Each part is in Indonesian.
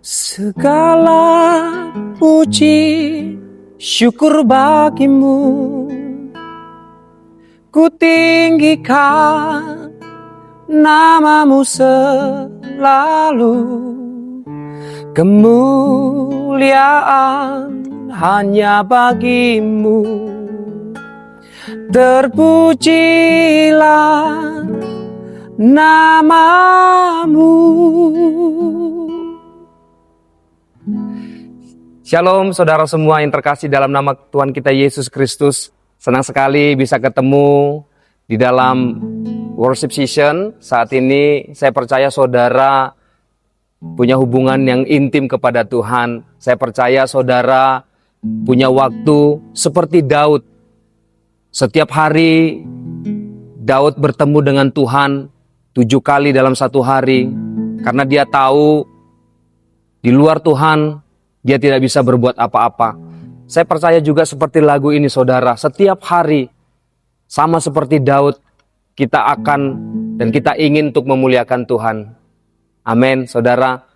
Segala puji syukur bagimu, ku tinggikan namamu selalu. Kemuliaan hanya bagimu, terpujilah namamu. Shalom saudara semua yang terkasih dalam nama Tuhan kita Yesus Kristus. Senang sekali bisa ketemu di dalam worship session. Saat ini saya percaya saudara punya hubungan yang intim kepada Tuhan. Saya percaya saudara punya waktu seperti Daud. Setiap hari Daud bertemu dengan Tuhan 7 kali dalam satu hari. Karena dia tahu di luar Tuhan dia tidak bisa berbuat apa-apa. Saya percaya juga seperti lagu ini saudara. Setiap hari sama seperti Daud kita akan dan kita ingin untuk memuliakan Tuhan. Amin saudara.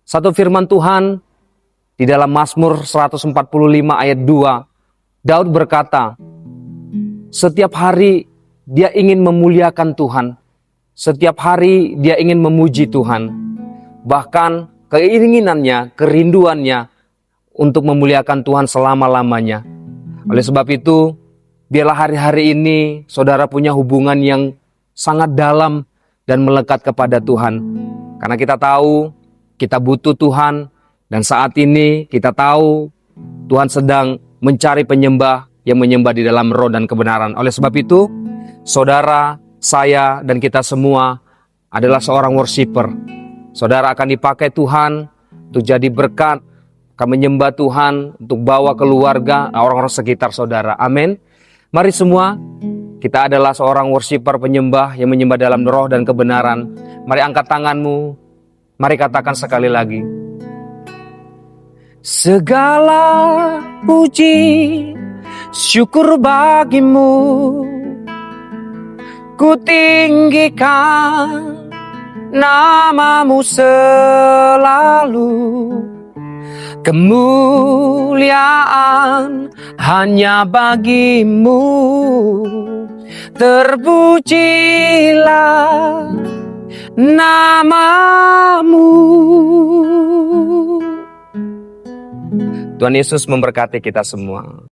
Satu firman Tuhan di dalam Mazmur 145 ayat 2. Daud berkata, setiap hari dia ingin memuliakan Tuhan. Setiap hari dia ingin memuji Tuhan. Bahkan keinginannya, kerinduannya untuk memuliakan Tuhan selama-lamanya. Oleh sebab itu, biarlah hari-hari ini saudara punya hubungan yang sangat dalam dan melekat kepada Tuhan. Karena kita tahu kita butuh Tuhan, dan saat ini kita tahu Tuhan sedang mencari penyembah yang menyembah di dalam roh dan kebenaran. Oleh sebab itu, saudara, saya, dan kita semua adalah seorang worshiper. Saudara akan dipakai Tuhan untuk jadi berkat, akan menyembah Tuhan, untuk bawa keluarga, orang-orang sekitar saudara. Amin. Mari semua, kita adalah seorang worshiper penyembah yang menyembah dalam roh dan kebenaran. Mari angkat tanganmu, mari katakan sekali lagi. Segala puji syukur bagimu, ku tinggikan namamu selalu. Kemuliaan hanya bagimu, terpujilah namamu. Tuhan Yesus memberkati kita semua.